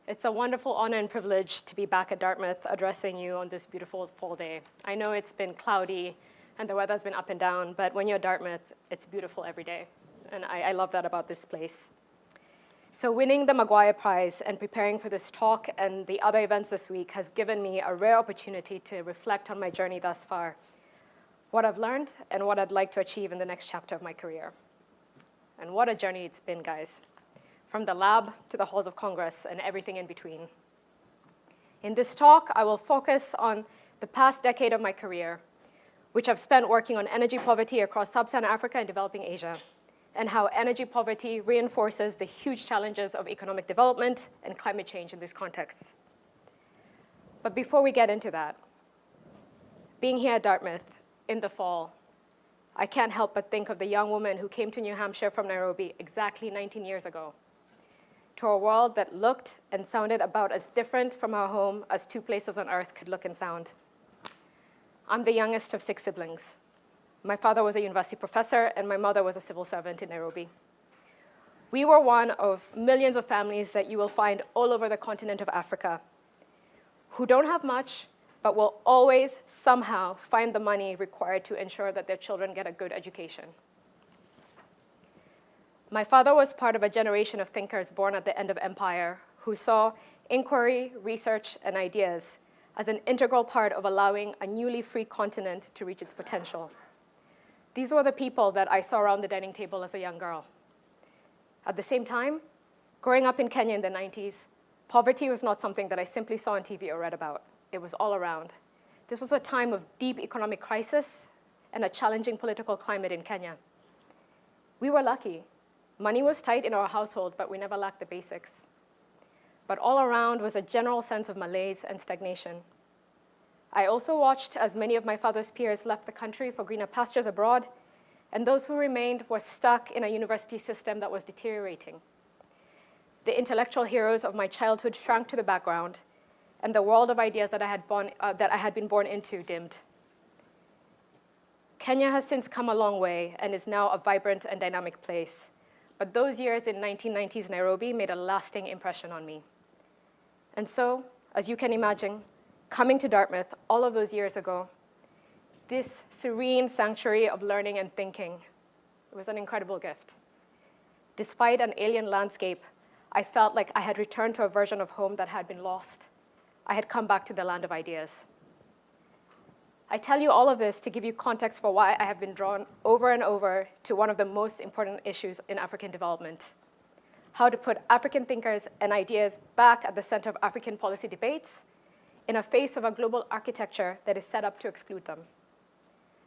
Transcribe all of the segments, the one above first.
It's a wonderful honor and privilege to be back at Dartmouth addressing you on this beautiful fall day. I know it's been cloudy and the weather's been up and down, but when you're at Dartmouth, it's beautiful every day. And I love that about this place. So winning the McGuire Prize and preparing for this talk and the other events this week has given me a rare opportunity to reflect on my journey thus far, what I've learned and what I'd like to achieve in the next chapter of my career. And what a journey it's been, guys. From the lab to the halls of Congress and everything in between. In this talk, I will focus on the past decade of my career, which I've spent working on energy poverty across sub-Saharan Africa and developing Asia, and how energy poverty reinforces the huge challenges of economic development and climate change in these contexts. But before we get into that, being here at Dartmouth in the fall, I can't help but think of the young woman who came to New Hampshire from Nairobi exactly 19 years ago, to a world that looked and sounded about as different from our home as two places on earth could look and sound. I'm the youngest of 6 siblings. My father was a university professor, and my mother was a civil servant in Nairobi. We were one of millions of families that you will find all over the continent of Africa, who don't have much, but will always somehow find the money required to ensure that their children get a good education. My father was part of a generation of thinkers born at the end of empire who saw inquiry, research, and ideas as an integral part of allowing a newly free continent to reach its potential. These were the people that I saw around the dining table as a young girl. At the same time, growing up in Kenya in the 90s, poverty was not something that I simply saw on TV or read about. It was all around. This was a time of deep economic crisis and a challenging political climate in Kenya. We were lucky. Money was tight in our household, but we never lacked the basics. But all around was a general sense of malaise and stagnation. I also watched as many of my father's peers left the country for greener pastures abroad, and those who remained were stuck in a university system that was deteriorating. The intellectual heroes of my childhood shrank to the background, and the world of ideas that I had been born into dimmed. Kenya has since come a long way and is now a vibrant and dynamic place. But those years in 1990s Nairobi made a lasting impression on me. And so, as you can imagine, coming to Dartmouth all of those years ago, this serene sanctuary of learning and thinking, it was an incredible gift. Despite an alien landscape, I felt like I had returned to a version of home that had been lost. I had come back to the land of ideas. I tell you all of this to give you context for why I have been drawn over and over to one of the most important issues in African development: how to put African thinkers and ideas back at the center of African policy debates in a face of a global architecture that is set up to exclude them.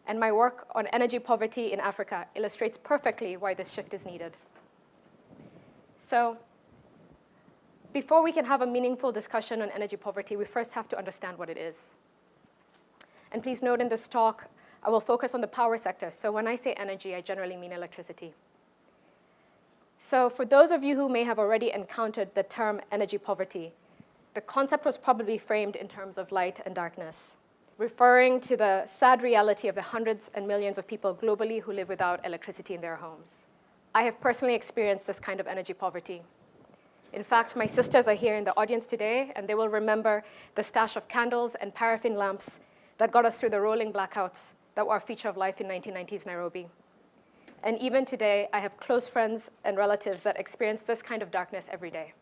And my work on energy poverty in Africa illustrates perfectly why this shift is needed. So, before we can have a meaningful discussion on energy poverty, we first have to understand what it is. And please note in this talk, I will focus on the power sector. So when I say energy, I generally mean electricity. So for those of you who may have already encountered the term energy poverty, the concept was probably framed in terms of light and darkness, referring to the sad reality of the hundreds and millions of people globally who live without electricity in their homes. I have personally experienced this kind of energy poverty. In fact, my sisters are here in the audience today, and they will remember the stash of candles and paraffin lamps that got us through the rolling blackouts that were a feature of life in 1990s Nairobi. And even today, I have close friends and relatives that experience this kind of darkness every day.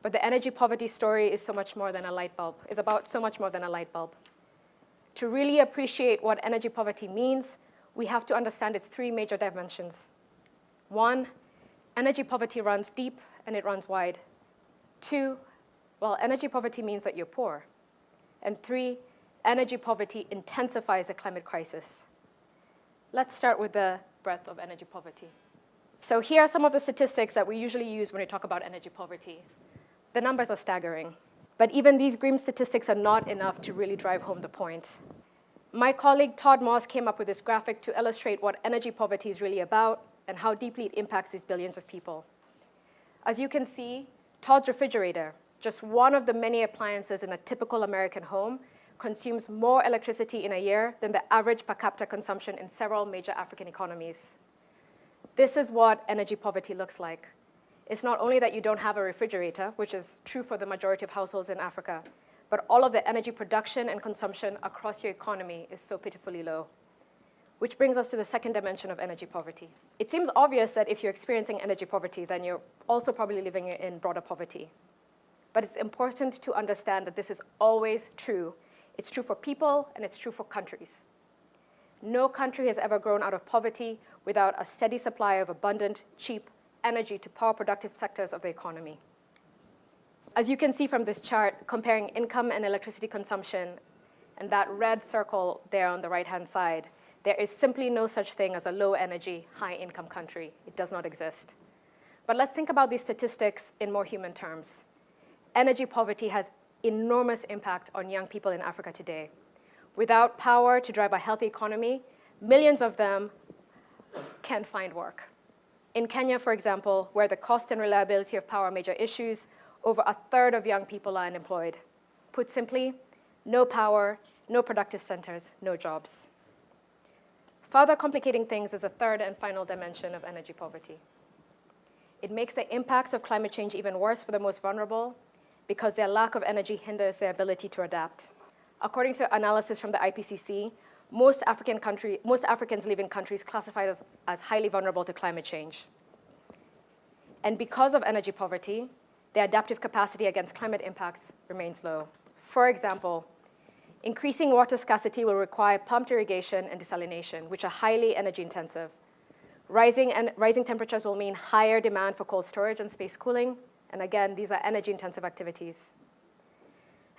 But the energy poverty story is so much more than a light bulb, is about so much more than a light bulb. To really appreciate what energy poverty means, we have to understand its 3 major dimensions. 1, energy poverty runs deep and it runs wide. 2, well, energy poverty means that you're poor. And 3, energy poverty intensifies the climate crisis. Let's start with the breadth of energy poverty. So here are some of the statistics that we usually use when we talk about energy poverty. The numbers are staggering, but even these grim statistics are not enough to really drive home the point. My colleague Todd Moss came up with this graphic to illustrate what energy poverty is really about and how deeply it impacts these billions of people. As you can see, Todd's refrigerator, just one of the many appliances in a typical American home, consumes more electricity in a year than the average per capita consumption in several major African economies. This is what energy poverty looks like. it's not only that you don't have a refrigerator, which is true for the majority of households in Africa, but all of the energy production and consumption across your economy is so pitifully low. Which brings us to the second dimension of energy poverty. It seems obvious that if you're experiencing energy poverty, then you're also probably living in broader poverty. But it's important to understand that this is always true. It's true for people, and it's true for countries. No country has ever grown out of poverty without a steady supply of abundant, cheap energy to power productive sectors of the economy. As you can see from this chart, comparing income and electricity consumption, and that red circle there on the right-hand side, there is simply no such thing as a low-energy, high-income country. It does not exist. But let's think about these statistics in more human terms. Energy poverty has enormous impact on young people in Africa today. Without power to drive a healthy economy, millions of them can't find work. In Kenya, for example, where the cost and reliability of power are major issues, over a third of young people are unemployed. Put simply, no power, no productive centers, no jobs. Further complicating things is the third and final dimension of energy poverty. It makes the impacts of climate change even worse for the most vulnerable because their lack of energy hinders their ability to adapt. According to analysis from the IPCC, most Africans live in countries classified as highly vulnerable to climate change. And because of energy poverty, their adaptive capacity against climate impacts remains low. For example, increasing water scarcity will require pumped irrigation and desalination, which are highly energy intensive. Rising temperatures will mean higher demand for cold storage and space cooling. And again, these are energy intensive activities.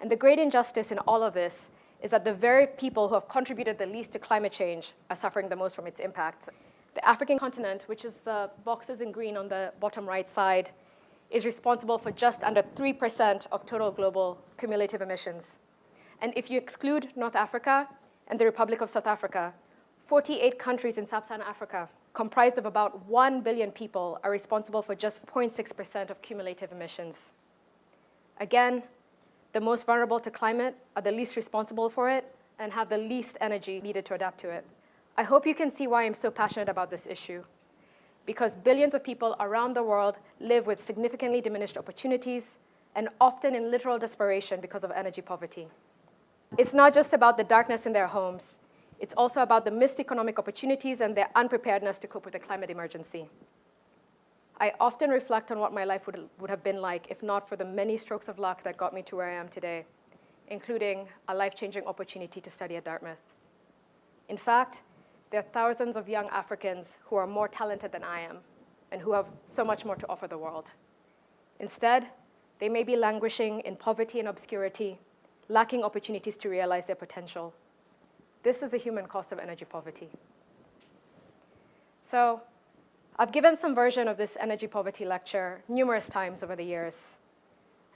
And the great injustice in all of this is that the very people who have contributed the least to climate change are suffering the most from its impacts. The African continent, which is the boxes in green on the bottom right side, is responsible for just under 3% of total global cumulative emissions. And if you exclude North Africa and the Republic of South Africa, 48 countries in sub-Saharan Africa, comprised of about 1 billion people, are responsible for just 0.6% of cumulative emissions. Again, the most vulnerable to climate are the least responsible for it and have the least energy needed to adapt to it. I hope you can see why I'm so passionate about this issue, because billions of people around the world live with significantly diminished opportunities and often in literal desperation because of energy poverty. It's not just about the darkness in their homes. It's also about the missed economic opportunities and their unpreparedness to cope with the climate emergency. I often reflect on what my life would have been like if not for the many strokes of luck that got me to where I am today, including a life-changing opportunity to study at Dartmouth. In fact, there are thousands of young Africans who are more talented than I am and who have so much more to offer the world. Instead, they may be languishing in poverty and obscurity, lacking opportunities to realize their potential. This is the human cost of energy poverty. So I've given some version of this energy poverty lecture numerous times over the years.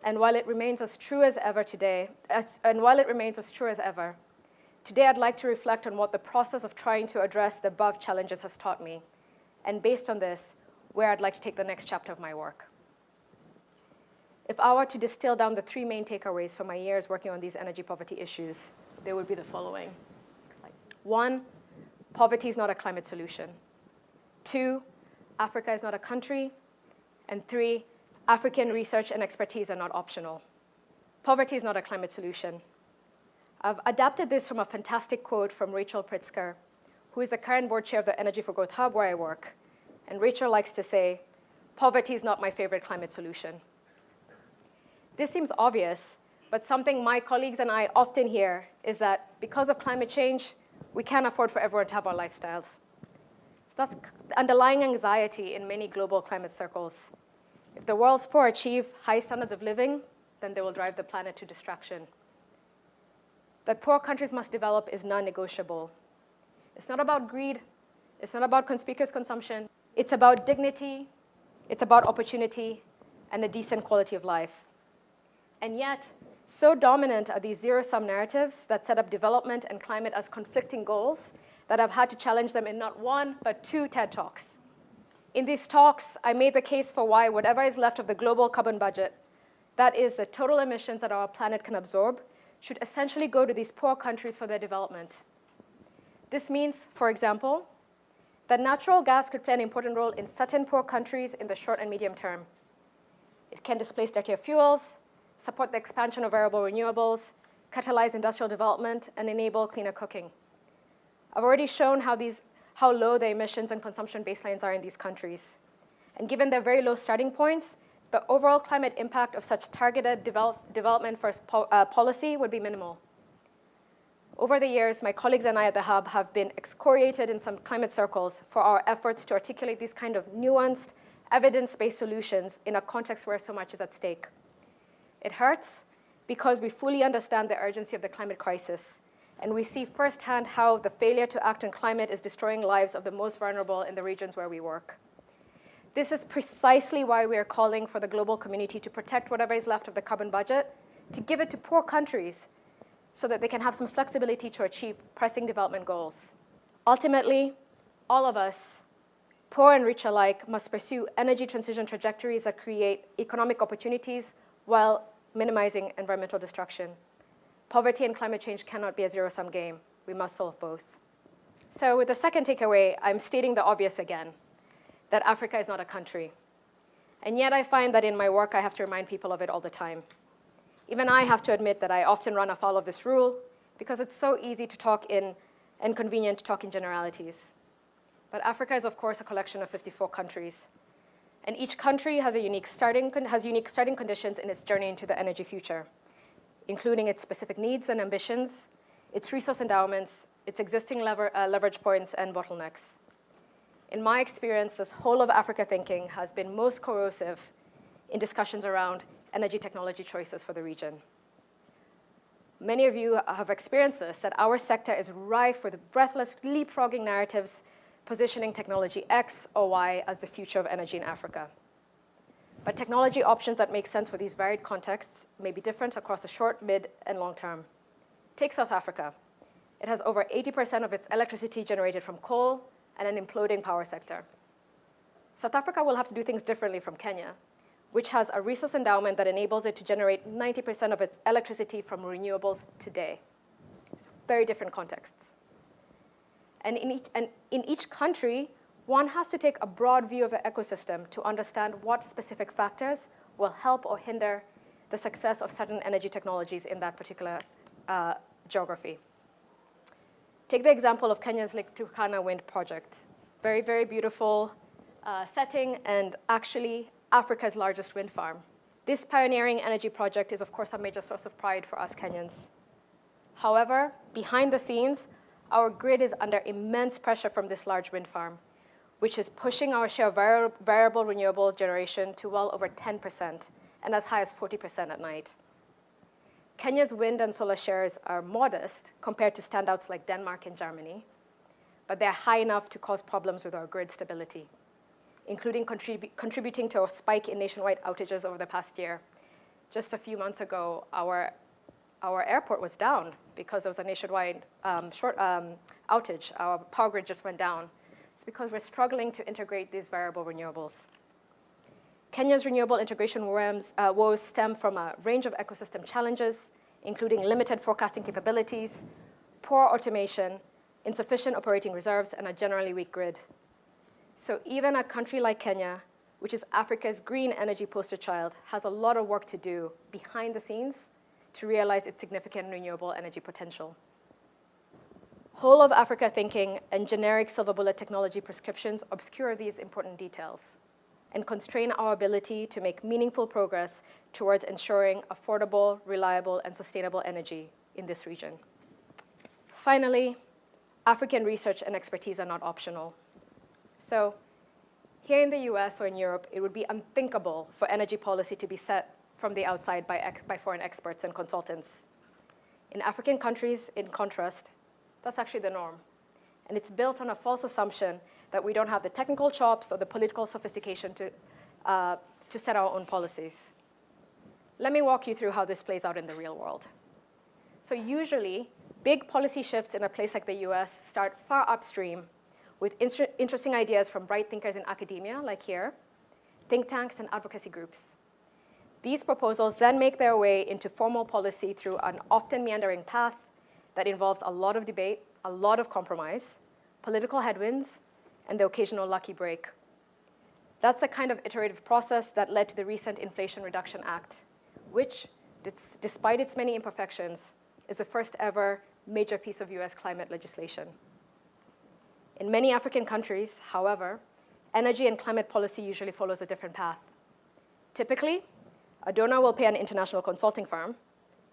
And while it remains as true as ever today, today I'd like to reflect on what the process of trying to address the above challenges has taught me, and based on this, where I'd like to take the next chapter of my work. If I were to distill down the three main takeaways from my years working on these energy poverty issues, they would be the following. 1, poverty is not a climate solution. 2, Africa is not a country. And 3, African research and expertise are not optional. Poverty is not a climate solution. I've adapted this from a fantastic quote from Rachel Pritzker, who is the current board chair of the Energy for Growth Hub where I work. And Rachel likes to say, poverty is not my favorite climate solution. This seems obvious, but something my colleagues and I often hear is that because of climate change, we can't afford for everyone to have our lifestyles. So that's the underlying anxiety in many global climate circles. If the world's poor achieve high standards of living, then they will drive the planet to destruction. That poor countries must develop is non-negotiable. It's not about greed. It's not about conspicuous consumption. It's about dignity. It's about opportunity and a decent quality of life. And yet, so dominant are these zero-sum narratives that set up development and climate as conflicting goals that I've had to challenge them in not one, but 2 TED Talks. In these talks, I made the case for why whatever is left of the global carbon budget, that is the total emissions that our planet can absorb, should essentially go to these poor countries for their development. This means, for example, that natural gas could play an important role in certain poor countries in the short and medium term, It can displace dirtier fuels, support the expansion of variable renewables, catalyze industrial development, and enable cleaner cooking. I've already shown how low the emissions and consumption baselines are in these countries. And given their very low starting points, the overall climate impact of such targeted development first policy would be minimal. Over the years, my colleagues and I at the Hub have been excoriated in some climate circles for our efforts to articulate these kind of nuanced, evidence-based solutions in a context where so much is at stake. It hurts because we fully understand the urgency of the climate crisis, and we see firsthand how the failure to act on climate is destroying lives of the most vulnerable in the regions where we work. This is precisely why we are calling for the global community to protect whatever is left of the carbon budget, to give it to poor countries so that they can have some flexibility to achieve pressing development goals. Ultimately, all of us, poor and rich alike, must pursue energy transition trajectories that create economic opportunities while minimizing environmental destruction. Poverty and climate change cannot be a zero-sum game. We must solve both. So with the second takeaway, I'm stating the obvious again, that Africa is not a country. And yet I find that in my work, I have to remind people of it all the time. Even I have to admit that I often run afoul of this rule because it's so easy to talk in and convenient to talk in generalities. But Africa is, of course, a collection of 54 countries. And each country has unique starting conditions in its journey into the energy future, including its specific needs and ambitions, its resource endowments, its existing leverage points and bottlenecks. In my experience, this whole of Africa thinking has been most corrosive in discussions around energy technology choices for the region. Many of you have experienced this, that our sector is rife with breathless leapfrogging narratives positioning technology X or Y as the future of energy in Africa. But technology options that make sense for these varied contexts may be different across the short, mid, and long term. Take South Africa. It has over 80% of its electricity generated from coal and an imploding power sector. South Africa will have to do things differently from Kenya, which has a resource endowment that enables it to generate 90% of its electricity from renewables today. Very different contexts. And in each country, one has to take a broad view of the ecosystem to understand what specific factors will help or hinder the success of certain energy technologies in that particular geography. Take the example of Kenya's Lake Turkana wind project. Very, very beautiful setting, and actually Africa's largest wind farm. This pioneering energy project is, of course, a major source of pride for us Kenyans. However, behind the scenes, our grid is under immense pressure from this large wind farm, which is pushing our share of variable renewable generation to well over 10% and as high as 40% at night. Kenya's wind and solar shares are modest compared to standouts like Denmark and Germany, but they're high enough to cause problems with our grid stability, including contributing to a spike in nationwide outages over the past year. Just a few months ago, our airport was down because there was a nationwide outage. Our power grid just went down. It's because we're struggling to integrate these variable renewables. Kenya's renewable integration woes stem from a range of ecosystem challenges, including limited forecasting capabilities, poor automation, insufficient operating reserves, and a generally weak grid. So even a country like Kenya, which is Africa's green energy poster child, has a lot of work to do behind the scenes to realize its significant renewable energy potential. Whole of Africa thinking and generic silver bullet technology prescriptions obscure these important details and constrain our ability to make meaningful progress towards ensuring affordable, reliable, and sustainable energy in this region. Finally, African research and expertise are not optional. So here in the US or in Europe, it would be unthinkable for energy policy to be set from the outside by foreign experts and consultants. In African countries, in contrast, that's actually the norm. And it's built on a false assumption that we don't have the technical chops or the political sophistication to set our own policies. Let me walk you through how this plays out in the real world. So usually, big policy shifts in a place like the US start far upstream with interesting ideas from bright thinkers in academia, like here, think tanks and advocacy groups. These proposals then make their way into formal policy through an often meandering path that involves a lot of debate, a lot of compromise, political headwinds, and the occasional lucky break. That's the kind of iterative process that led to the recent Inflation Reduction Act, which, despite its many imperfections, is the first ever major piece of US climate legislation. In many African countries, however, energy and climate policy usually follows a different path. Typically, a donor will pay an international consulting firm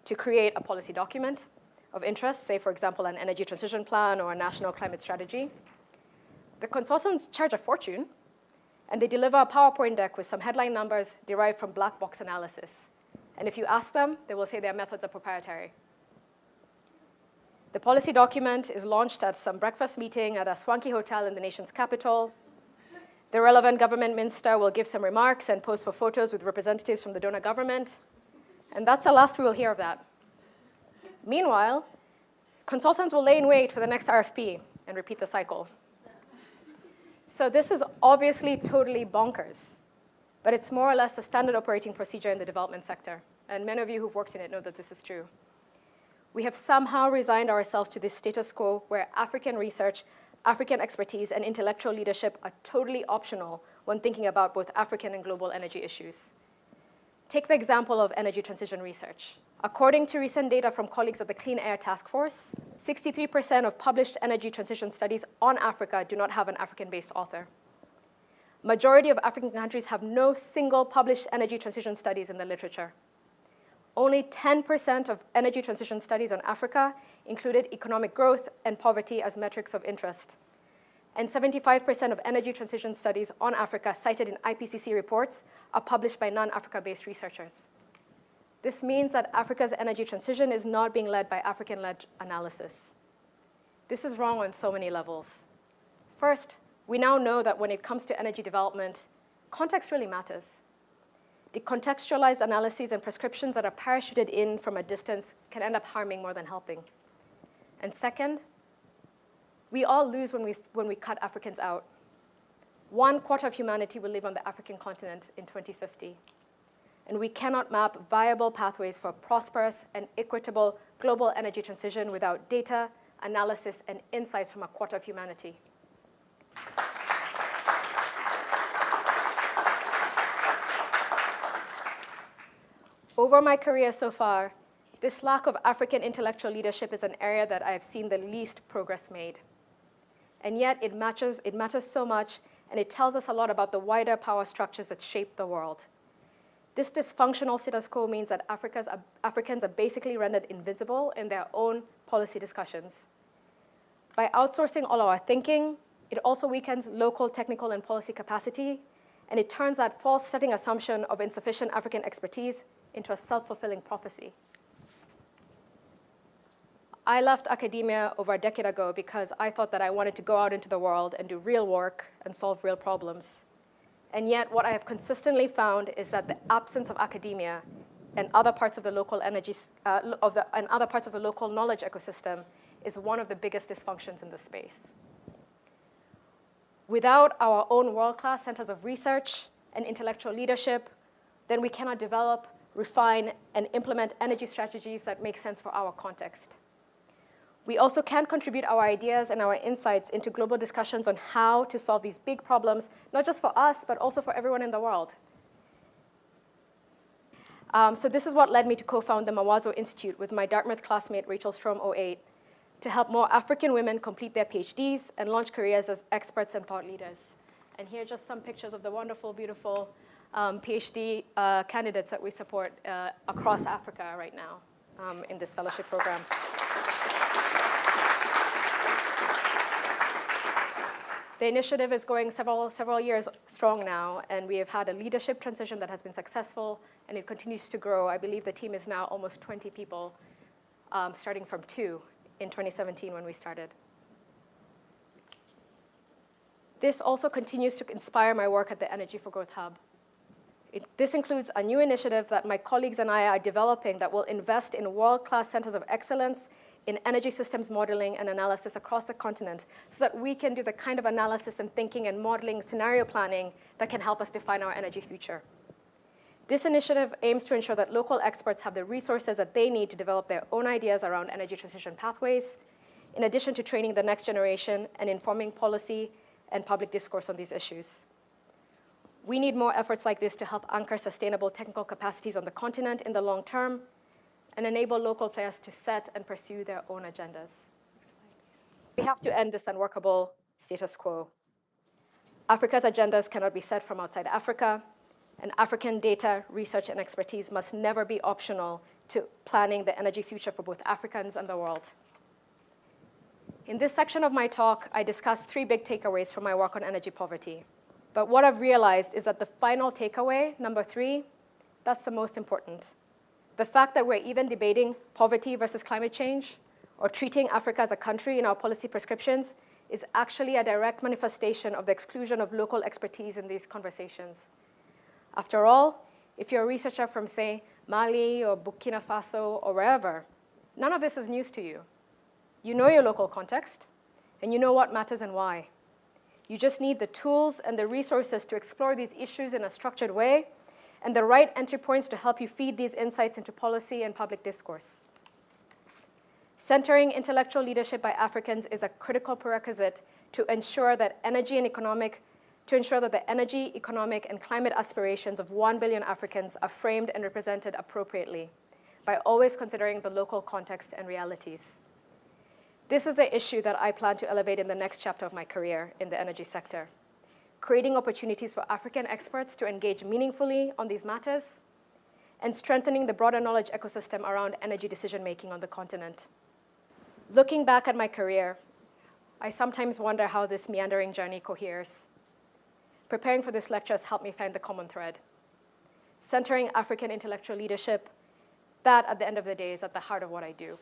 to create a policy document of interest, say, for example, an energy transition plan or a national climate strategy. The consultants charge a fortune, and they deliver a PowerPoint deck with some headline numbers derived from black box analysis. And if you ask them, they will say their methods are proprietary. The policy document is launched at some breakfast meeting at a swanky hotel in the nation's capital. The relevant government minister will give some remarks and pose for photos with representatives from the donor government. And that's the last we will hear of that. Meanwhile, consultants will lay in wait for the next RFP and repeat the cycle. So this is obviously totally bonkers, but it's more or less the standard operating procedure in the development sector. And many of you who've worked in it know that this is true. We have somehow resigned ourselves to this status quo where African research, African expertise, and intellectual leadership are totally optional when thinking about both African and global energy issues. Take the example of energy transition research. According to recent data from colleagues of the Clean Air Task Force, 63% of published energy transition studies on Africa do not have an African-based author. Majority of African countries have no single published energy transition studies in the literature. Only 10% of energy transition studies on Africa included economic growth and poverty as metrics of interest. And 75% of energy transition studies on Africa cited in IPCC reports are published by non-Africa-based researchers. This means that Africa's energy transition is not being led by African-led analysis. This is wrong on so many levels. First, we now know that when it comes to energy development, context really matters. Decontextualized analyses and prescriptions that are parachuted in from a distance can end up harming more than helping. And second, we all lose when we cut Africans out. 1/4 of humanity will live on the African continent in 2050. And we cannot map viable pathways for prosperous and equitable global energy transition without data, analysis, and insights from 1/4 of humanity. Over my career so far, this lack of African intellectual leadership is an area that I have seen the least progress made. And yet it matters so much, and it tells us a lot about the wider power structures that shape the world. This dysfunctional status quo means that Africans are basically rendered invisible in their own policy discussions. By outsourcing all our thinking, it also weakens local technical and policy capacity, and it turns that false setting assumption of insufficient African expertise into a self-fulfilling prophecy. I left academia over a decade ago because I thought that I wanted to go out into the world and do real work and solve real problems. And yet, what I have consistently found is that the absence of academia and other parts of the local other parts of the local knowledge ecosystem is one of the biggest dysfunctions in this space. Without our own world-class centers of research and intellectual leadership, then we cannot develop, refine, and implement energy strategies that make sense for our context. We also can contribute our ideas and our insights into global discussions on how to solve these big problems, not just for us, but also for everyone in the world. So this is what led me to co-found the Mawazo Institute with my Dartmouth classmate, Rachel Strom 08, to help more African women complete their PhDs and launch careers as experts and thought leaders. And here are just some pictures of the wonderful, beautiful PhD candidates that we support across Africa right now in this fellowship program. The initiative is going several years strong now, and we have had a leadership transition that has been successful, and it continues to grow. I believe the team is now almost 20 people, starting from 2 in 2017 when we started. This also continues to inspire my work at the Energy for Growth Hub. This includes a new initiative that my colleagues and I are developing that will invest in world-class centers of excellence in energy systems modeling and analysis across the continent so that we can do the kind of analysis and thinking and modeling scenario planning that can help us define our energy future. This initiative aims to ensure that local experts have the resources that they need to develop their own ideas around energy transition pathways, in addition to training the next generation and informing policy and public discourse on these issues. We need more efforts like this to help anchor sustainable technical capacities on the continent in the long term and enable local players to set and pursue their own agendas. We have to end this unworkable status quo. Africa's agendas cannot be set from outside Africa, and African data, research, and expertise must never be optional to planning the energy future for both Africans and the world. In this section of my talk, I discussed 3 big takeaways from my work on energy poverty. But what I've realized is that the final takeaway, number 3, that's the most important. The fact that we're even debating poverty versus climate change or treating Africa as a country in our policy prescriptions is actually a direct manifestation of the exclusion of local expertise in these conversations. After all, if you're a researcher from, say, Mali or Burkina Faso or wherever, none of this is news to you. You know your local context, and you know what matters and why. You just need the tools and the resources to explore these issues in a structured way and the right entry points to help you feed these insights into policy and public discourse. Centering intellectual leadership by Africans is a critical prerequisite to ensure that the energy, economic, and climate aspirations of 1 billion Africans are framed and represented appropriately by always considering the local context and realities. This is the issue that I plan to elevate in the next chapter of my career in the energy sector, creating opportunities for African experts to engage meaningfully on these matters and strengthening the broader knowledge ecosystem around energy decision-making on the continent. Looking back at my career, I sometimes wonder how this meandering journey coheres. Preparing for this lecture has helped me find the common thread. Centering African intellectual leadership, that at the end of the day is at the heart of what I do,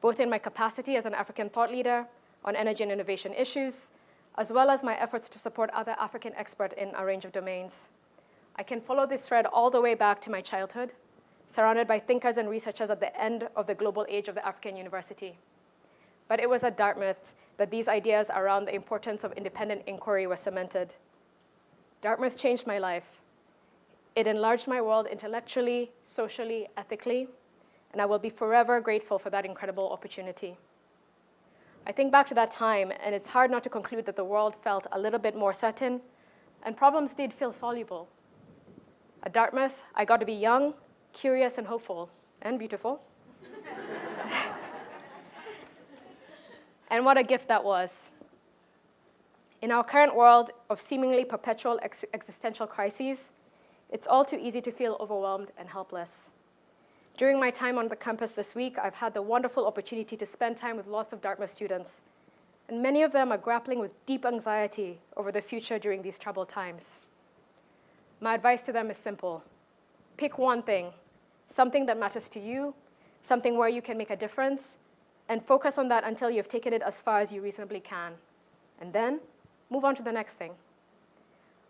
both in my capacity as an African thought leader on energy and innovation issues, as well as my efforts to support other African experts in a range of domains. I can follow this thread all the way back to my childhood, surrounded by thinkers and researchers at the end of the global age of the African university. But it was at Dartmouth that these ideas around the importance of independent inquiry were cemented. Dartmouth changed my life. It enlarged my world intellectually, socially, ethically, and I will be forever grateful for that incredible opportunity. I think back to that time, and it's hard not to conclude that the world felt a little bit more certain, and problems did feel soluble. At Dartmouth, I got to be young, curious, and hopeful, and beautiful. And what a gift that was. In our current world of seemingly perpetual existential crises, it's all too easy to feel overwhelmed and helpless. During my time on the campus this week, I've had the wonderful opportunity to spend time with lots of Dartmouth students, and many of them are grappling with deep anxiety over the future during these troubled times. My advice to them is simple. Pick one thing, something that matters to you, something where you can make a difference, and focus on that until you've taken it as far as you reasonably can. And then move on to the next thing.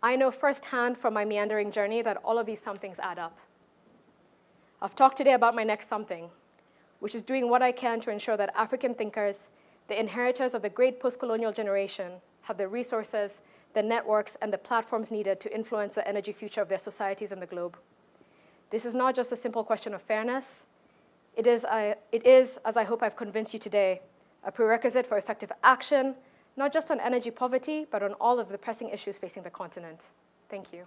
I know firsthand from my meandering journey that all of these somethings add up. I've talked today about my next something, which is doing what I can to ensure that African thinkers, the inheritors of the great post-colonial generation, have the resources, the networks, and the platforms needed to influence the energy future of their societies and the globe. This is not just a simple question of fairness. It is, as I hope I've convinced you today, a prerequisite for effective action, not just on energy poverty, but on all of the pressing issues facing the continent. Thank you.